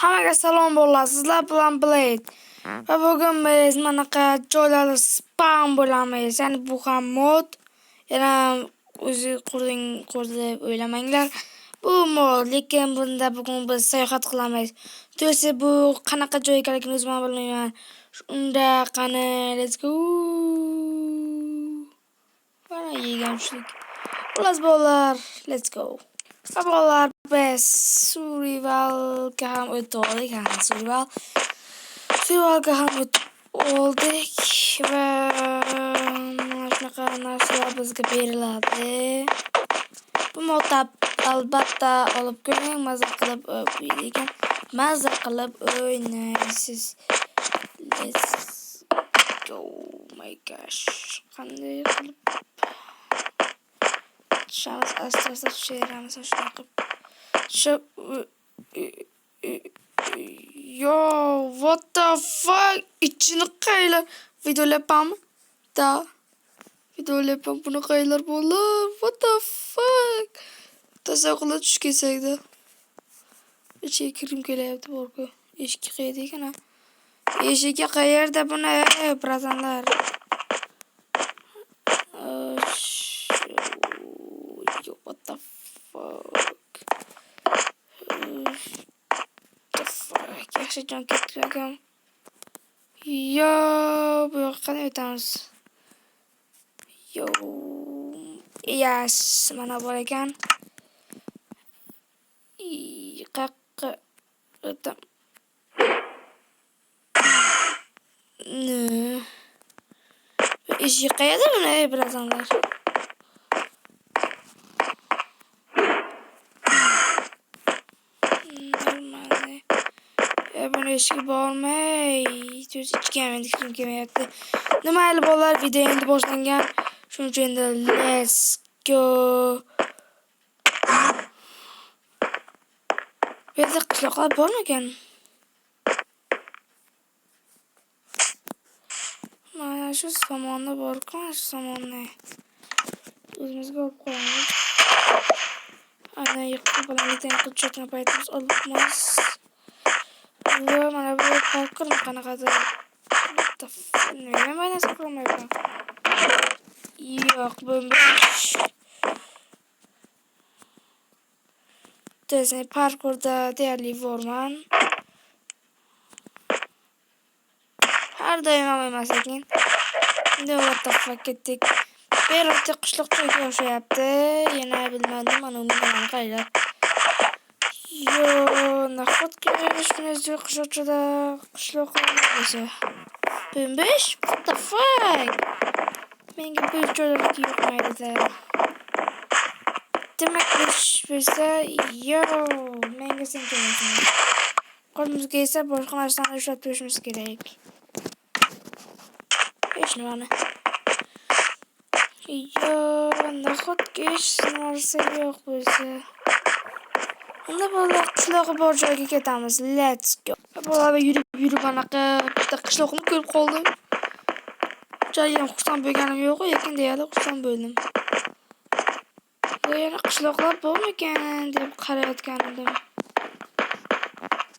Hammaga salom bo'ladi. Sizlar bilan Blade. Va bugun biz manaqa joylarda spam bo'lamiz. Ya'ni bu ham mod. Yana o'zi qurdi deb o'ylamanglar. Bu mod, lekin bunda bugun biz sayohat qilamiz. To'g'risi bu qanaqa joy ekanligini o'zim ham bilmayman. Unda qani, let's go. Mana yeganchilik. Xullas bolalar, let's go. Bolalar biz survivalga ham o'tdik, survivalga ham oldik va mana shunaqa narsalar bizga beriladi. Bu modda albatta olib ko'ring, mazza qilib o'ynaysiz. Let's go. My gosh. Qanday qilib Şans astarsa şeylerimiz aşağı. Yo, what the fuck? İçini kaylar. Video yapam da. Video yapam bunu kaylar bolar. What the fuck? Tasakula düşkeseydi. İçeri kirim geleydi borku. Eşki kaydı kana. Eşki kayar da buna brazanlar. What the fuck? Yaxshi jon kettiragam. Yo, bu yoqqa o'tamiz. Yo. Yes, mana bor ekan. Qaqqa o'tam. Ne? İşi qayerda buni birazanlar? Buni ishga bormay, o'zi ichgan kirim kelmayapti. Nimayli bolalar, video endi boshlangan. Shuning uchun endi let's go. Bu yerda qishloqlar bormikan? Mana shu samonda bor-ku, shu samonni o'zimizga olib qo'yamiz. Ana yiqib bilan bitta qilchotni paytimiz olibmiz. Mana bu parkur qanaqadir. Nima narsa qilmayman. Yo'q, bo'lmaydi. Disney parkurda deyarli vorman. Har doim emas ekan. Endi what the fuck ketdik. Berotda qishloqchaga o'xshayapti. Yana bilmadim, mana uni qaylab. Yo, nahotki shunday qishloqchada qishloqlarimiz. Bimbish? What the fuck? Menga bu joylarga yoqmaydi. Demak, bo'lsa, yo, menga sen kelasan. Qo'limizga esa boshqa narsani ushlab turishimiz kerak. Hech nimani. Yo, nahotki hech narsa yo'q bo'lsa. Unda bolalar qishlog'i bor joyga ketamiz. Let's go. Bolalar yurib anaqa bitta qishloqni ko'rib qoldim. Jayam xursand bo'lganim yo'q, lekin deyarli xursand bo'ldim. Yana qishloqlar bormikan deb qarayotgan edim.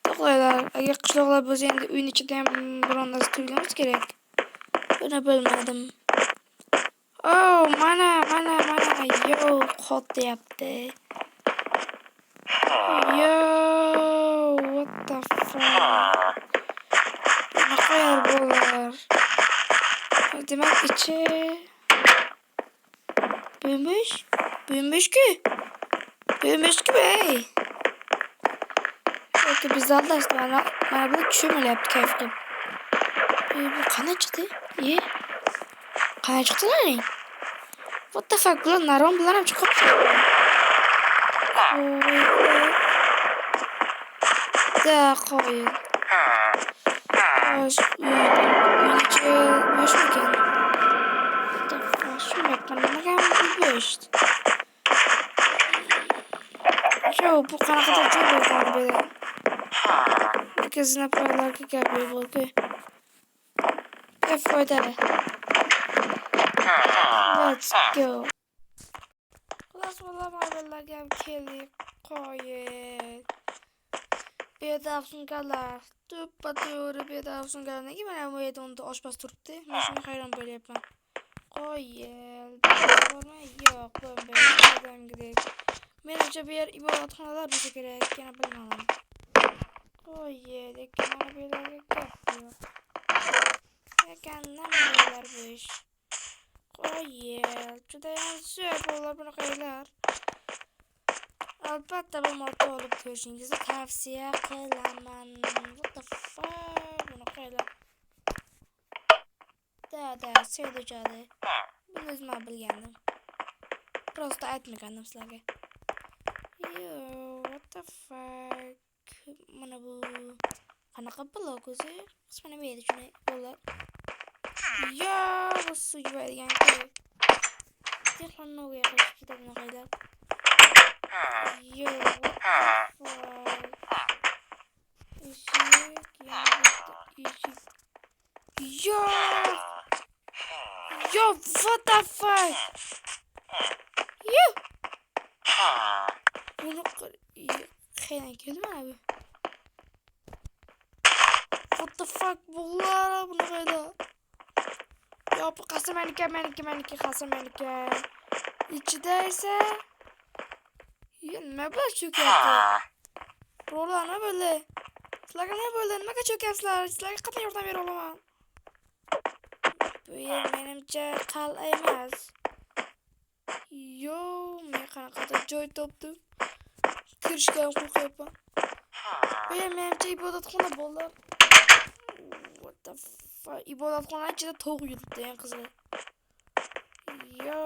To'g'rilar, agar qishloqlar bo'lsa endi uyning ichida ham biron narsa tuyulamiz kerak. Buni bilmadim. Oh, mana, yo, qot deyapti. Yo, what the fuck? Nima qo'yar bo'lar? Demak, ichi Büyümüşkü bey. Yoki biz aldashdi. Mana bu tushirmayapti kayf qilib. Bu qana chiqdi? Qana chiqdilaring? What the fuck? Bular naron bilan ham chiqib. Da qo'yil. Bosh uycha boshmikan? Şöyle kanalına gelmiş. Yo, bu kanalda çok var böyle. Herkesin paralar ki geliyor böyle. Fayda. Let's go. Let's go. Gel keldik. Koyet. Bedavsunkalar. Tuppa-to'g'ri bedavsunkalar. Nega mana bu yerda unda oshpaz turibdi? Men shunga hayron bo'lyapman. Qo'yil. Bormi? Yo'q, bo'lmaydi. Menimcha bu yer ibodatxonalar bo'lsa kerak. Yana bilmadim. Qo'yil, lekin mana bu yerlarga gap yo'q. Lekin nima bo'lar bu ish? Qo'yil. Judayam zo'r bo'lib bunaqalar. Albatta bu modda olib ko'rishingizni tavsiya qilaman. What the fuck? Bunaqalar. Da, sevdi. Buni o'zim bilgandim. Prosta aytmagandim sizlarga. Yo, what the fuck? Mana bu qanaqa blok o'zi? Qismini berdi shuni bo'lar. Yo, bu suv yuvadigan-ku. Texnoga qo'shib ketadi bunaqalar. Yo, what the fuck? Eshik. Yo, what the fuck? Yo. Bunu qayerdan keldi mana bu? What the fuck bunlar bunaqayda? Yo, bu meniki qasamaniki. İçida esa nima bo'l cho'kayapti? Birovlar nima bo'ldi? Sizlarga nima bo'ldi? Nimaga cho'kayapsizlar? Sizlarga qanday yordam bera olaman? Bu yer menimcha qal'a emas. Yo, men qanaqadir joy topdim. Kirishga ham qo'rqyapman. Bu yer menimcha ibodatxona bo'ldi. What the fuck? Ibodatxona ichida tovuq yuribdi, eng qizig'i. Yo,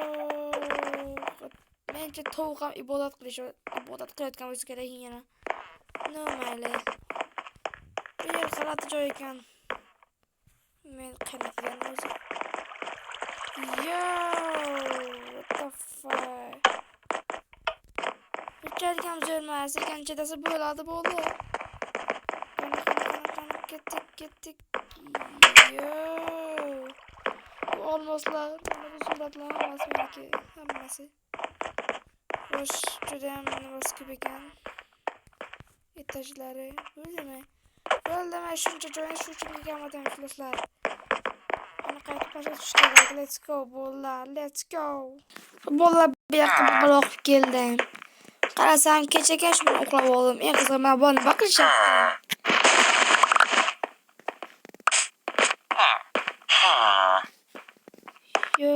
menimcha tovuq ham ibodat qilayotgan bo'lsa kerak yana. No mayli. Bu yer g'alati joy ekan. Men qanaqadan o'zi. Yo, what the fuck? Bunchalik ham zo'r emas, lekin chidasa bo'ladi. Ketdik. Yo. Bu olmoslar, mana bu suratlar hammasi. Xo'sh, juda ham nimasi ko'p ekan. Etajlari bo'ldimi? Shuncha joyni shu uchun kelganman do'stlar. Ana qaytib pasha kerak. Let's go bolalar, let's go. Bolalar bu yoqqa baloq keldim. Qarasam kecha shu bilan uxlab oldim. Eng qizig'i men buni baqishyapti. Yo.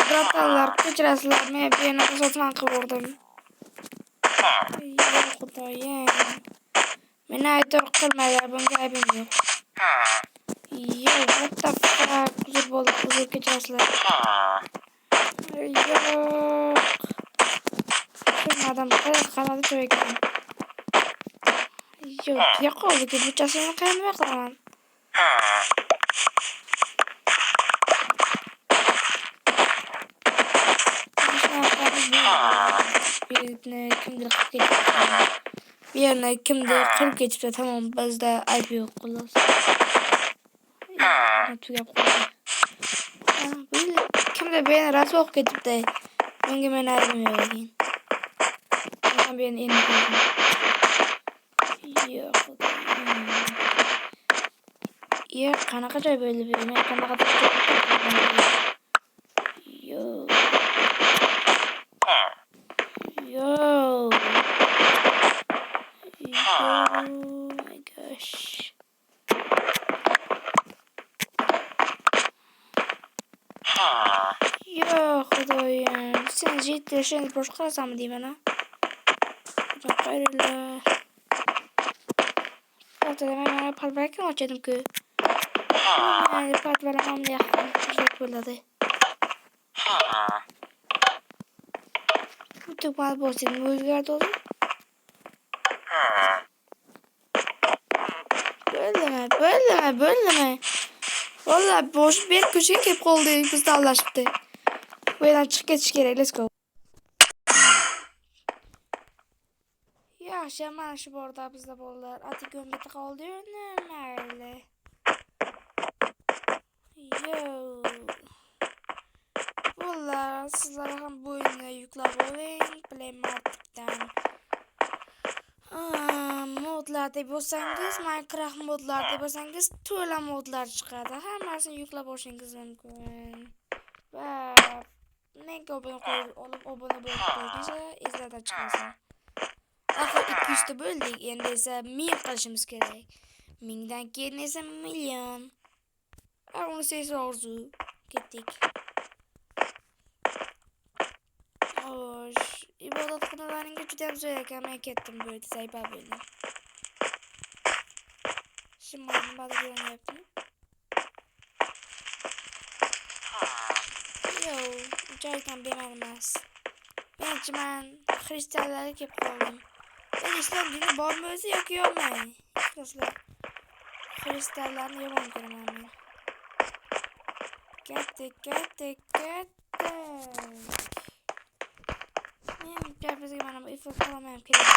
Bratanlar, kechirasizlar, men bu yerni tasodifan qilib urdim. Yo, xudoyim. Meni aytor qilmaylar, bunga aybim yo'q. Yo, what the fuck? Uzr kechirasizlar. Yo'q. Tushunmadim, qanday joy ekan. Yo'q, yo'qoldi, buchasini qayerga qilaman? Kimdir qilib ketibdi, tamom, bizda ayb yo'q, xolos. Tugab qoldi. Kimdir beni rasvo qilib ketibdi. Bunga men aybim yo'q ekan. Men beni endi ko'rdim. Yo'q. Yo'q, qanaqa joy bo'ldi bu? Men qanaqa yo'q. Yo. Oh my gosh. Yo, xudoyim. Sen jettirishini boshqa qilasanmi deyman, ha? Qayerlar? Ortada men palbarakni ochadim-ku. Men palbarakni yaqin bo'ladi. Bu mal boşluğunu özgürdü oğlum. Böldeme. Vallahi boş bir köşeye kep oldu. Biz de anlaştı. Bu yerden çık geçiş gerek. Let's go. Ya şaman şu borda bizde bollar. Atı gömbeti kaldı. Ne öyle. Yo. Vallahi sizlere hem bu oyunu yüklab olayım. Playmark'tan modlar deb bo'lsangiz, Minecraft modlar deb bo'lsangiz, to'la modlar chiqadi. Hammasini yuklab olishingiz mumkin. Va menga obuna bo'lib qo'yingiz, izlada chiqasan. Axir 200 ta bo'ldik, endi esa 1000 qilishimiz kerak. 1000 dan keyin esa million. Unisi esa orzu. Ketdik. Xo'sh, ibodatxonalaringa juda ham zo'r ekan, men ketdim bu yerda sayba bo'ldim. Şimdi nima deyapman? Yo, joydan bemal emas. Men xristianlarga kelib qoldim. Ben islom dini bormi o'zi yoki yo'qmi? Do'stlar, xristianlarni yomon ko'raman men. Ketdik. Men gapimizga mana bu iflos qilmayam kerak.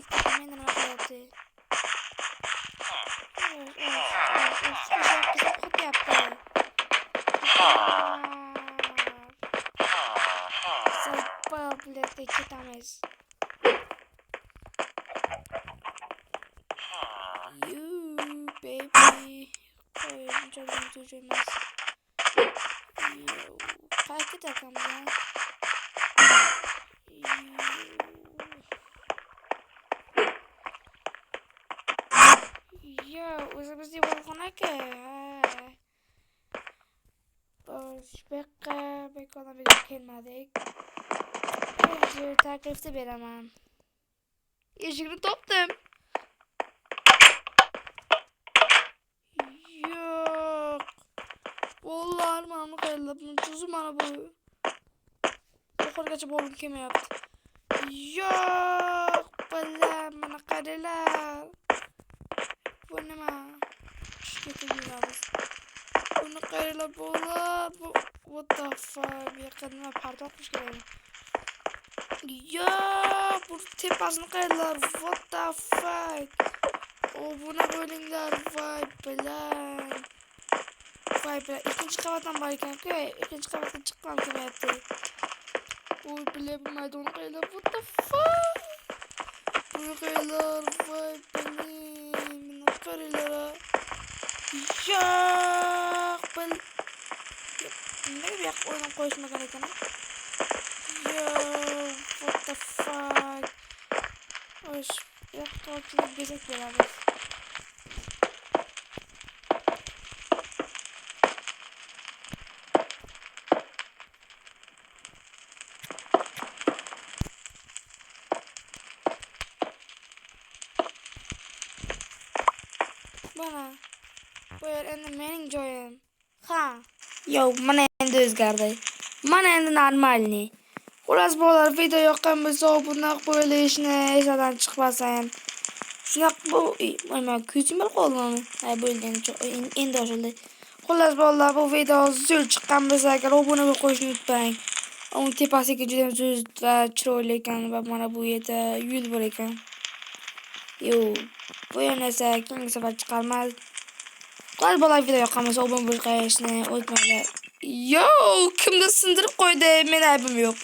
Ikki mendan nima qilyapti? Bilet'te ketamiz. You baby. Koyun çocuğum çocuğumuz. Farkı takım ya. Yo, o'zimizda bo'lg'ona aka. Bekona kelmadik. Taklifte beraman. Eshikni topdim. Yo'q. Vallahi mana qayerda tuzu mana bu. Oxirgacha bo'lib kelmayapti. Yo'q, bilan mana qarilar. Bu nima? Tushga buni qarilar bo'lar. What the fuck? Yaqinma pardoq qilish kerak. Yo, bu tepasini qayerlar? What the fuck? Buna bo'linglar, voy bilan. Ikkinchi qavatdan bor ekan-ku, ikkinchi qavatdan chiqqam kelmayapti. Voy bilan, bu maydon qayerlar? What the fuck? Buni qayerlar? Voy bilan, buni qayerlar? Yo'q, nimaga bu yoqqa o'ynab qo'yishmagan ekan? Yo, what the fuck? Osh, yoqqa o'tib bezak beramiz. Mana, bu yer endi mening joyim. Ha. Yo, mana endi o'zgardi. Mana endi normalni. Xullas bolalar, video yoqqan bo'lsa, bunday qo'yilishni esdan chiqmasin. Shunaqa bu, men ko'zim qolgan. Ay bo'ldi endi ochildi. Xullas bolalar, bu video zo'r chiqqan bo'lsa, agar obuna bo'lib qo'yishni unutmang. Uni tepasiga juda ham zo'r va chiroyli ekan va mana bu yerda yo'l bor ekan. Yo, bu yerni esa keyingi safar chiqarmaz. Xullas bolalar, video yoqqan bo'lsa, obuna bo'lib qo'yishni unutmanglar. Yo, kimdir sindirib qo'ydi, men aybim yo'q.